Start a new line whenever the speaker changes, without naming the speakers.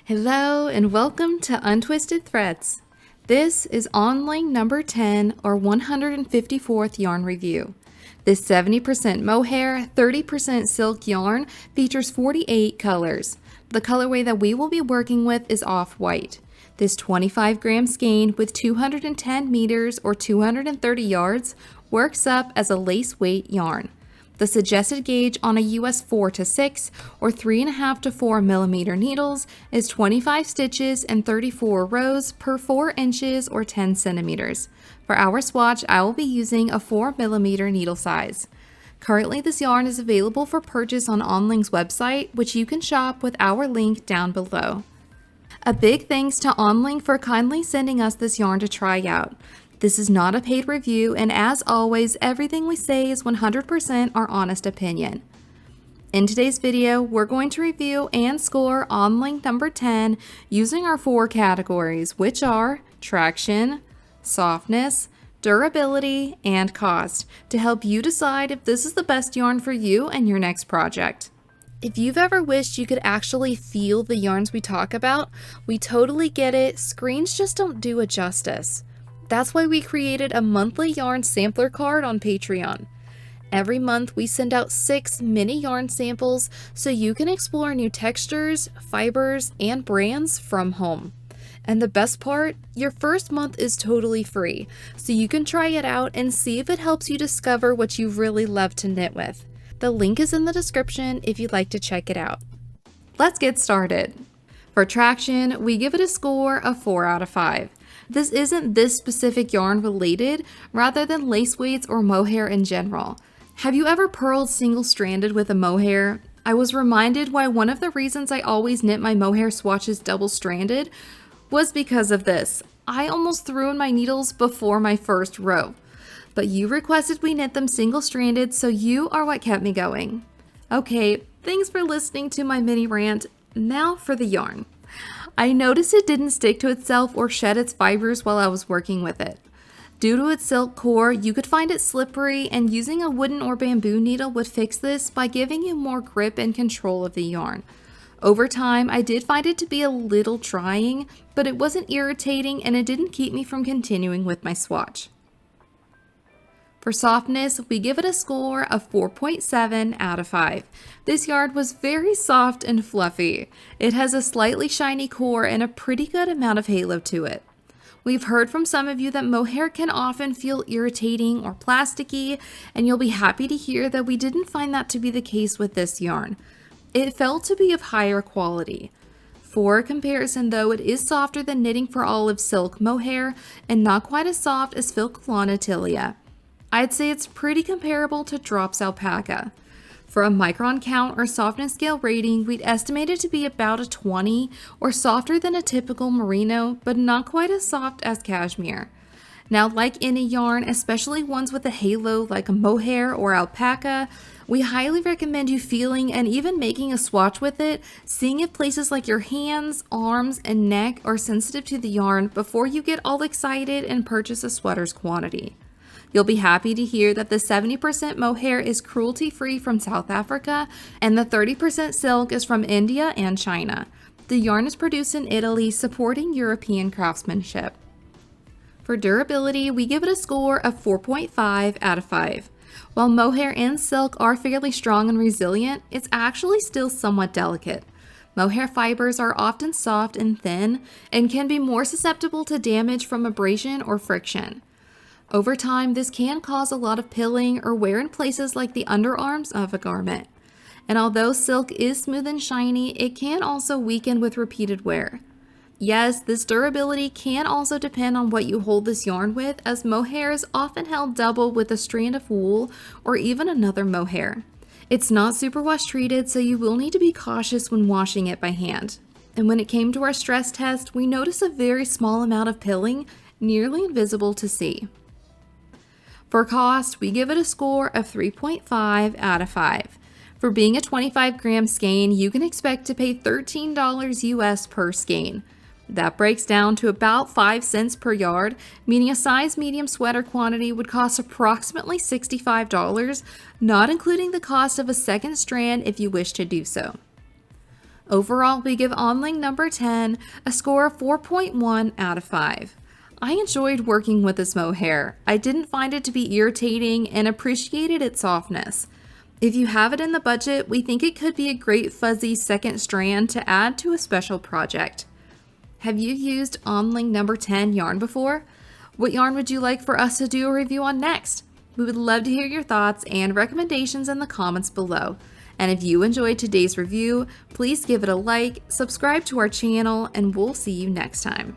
Hello and welcome to Untwisted Threads. This is Önling number 10 or 154th yarn review. This 70% mohair, 30% silk yarn features 48 colors. The colorway that we will be working with is off-white. This 25-gram skein with 210 meters or 230 yards works up as a lace weight yarn. The suggested gauge on a US 4 to 6 or 3.5 to 4 millimeter needles is 25 stitches and 34 rows per 4 inches or 10 centimeters. For our swatch, I will be using a 4 millimeter needle size. Currently, this yarn is available for purchase on Önling's website, which you can shop with our link down below. A big thanks to Önling for kindly sending us this yarn to try out. This is not a paid review, and as always, everything we say is 100% our honest opinion. In today's video, we're going to review and score Önling number 10 using our 4 categories, which are traction, softness, durability, and cost, to help you decide if this is the best yarn for you and your next project. If you've ever wished you could actually feel the yarns we talk about, we totally get it. Screens just don't do it justice. That's why we created a monthly yarn sampler card on Patreon. Every month we send out 6 mini yarn samples so you can explore new textures, fibers, and brands from home. And the best part, your first month is totally free, so you can try it out and see if it helps you discover what you really love to knit with. The link is in the description if you'd like to check it out. Let's get started. For traction, we give it a score of 4 out of 5. This isn't this specific yarn related, rather than lace weights or mohair in general. Have you ever purled single-stranded with a mohair? I was reminded why one of the reasons I always knit my mohair swatches double-stranded was because of this. I almost threw in my needles before my first row. But you requested we knit them single-stranded, so you are what kept me going. Okay, thanks for listening to my mini rant. Now for the yarn. I noticed it didn't stick to itself or shed its fibers while I was working with it. Due to its silk core, you could find it slippery, and using a wooden or bamboo needle would fix this by giving you more grip and control of the yarn. Over time, I did find it to be a little trying, but it wasn't irritating and it didn't keep me from continuing with my swatch. For softness, we give it a score of 4.7 out of 5. This yarn was very soft and fluffy. It has a slightly shiny core and a pretty good amount of halo to it. We've heard from some of you that mohair can often feel irritating or plasticky, and you'll be happy to hear that we didn't find that to be the case with this yarn. It felt to be of higher quality. For comparison though, it is softer than knitting for olive silk mohair and not quite as soft as Filcolana Tilia. I'd say it's pretty comparable to Drops Alpaca. For a micron count or softness scale rating, we'd estimate it to be about a 20 or softer than a typical merino, but not quite as soft as cashmere. Now, like any yarn, especially ones with a halo like a mohair or alpaca, we highly recommend you feeling and even making a swatch with it, seeing if places like your hands, arms, and neck are sensitive to the yarn before you get all excited and purchase a sweater's quantity. You'll be happy to hear that the 70% mohair is cruelty-free from South Africa, and the 30% silk is from India and China. The yarn is produced in Italy, supporting European craftsmanship. For durability, we give it a score of 4.5 out of 5. While mohair and silk are fairly strong and resilient, it's actually still somewhat delicate. Mohair fibers are often soft and thin, and can be more susceptible to damage from abrasion or friction. Over time, this can cause a lot of pilling or wear in places like the underarms of a garment. And although silk is smooth and shiny, it can also weaken with repeated wear. Yes, this durability can also depend on what you hold this yarn with, as mohair is often held double with a strand of wool or even another mohair. It's not superwash treated, so you will need to be cautious when washing it by hand. And when it came to our stress test, we noticed a very small amount of pilling, nearly invisible to see. For cost, we give it a score of 3.5 out of 5. For being a 25-gram skein, you can expect to pay $13 US per skein. That breaks down to about 5 cents per yard, meaning a size medium sweater quantity would cost approximately $65, not including the cost of a second strand if you wish to do so. Overall, we give Önling number 10 a score of 4.1 out of 5. I enjoyed working with this mohair. I didn't find it to be irritating and appreciated its softness. If you have it in the budget, we think it could be a great fuzzy second strand to add to a special project. Have you used Önling number 10 yarn before? What yarn would you like for us to do a review on next? We would love to hear your thoughts and recommendations in the comments below. And if you enjoyed today's review, please give it a like, subscribe to our channel, and we'll see you next time.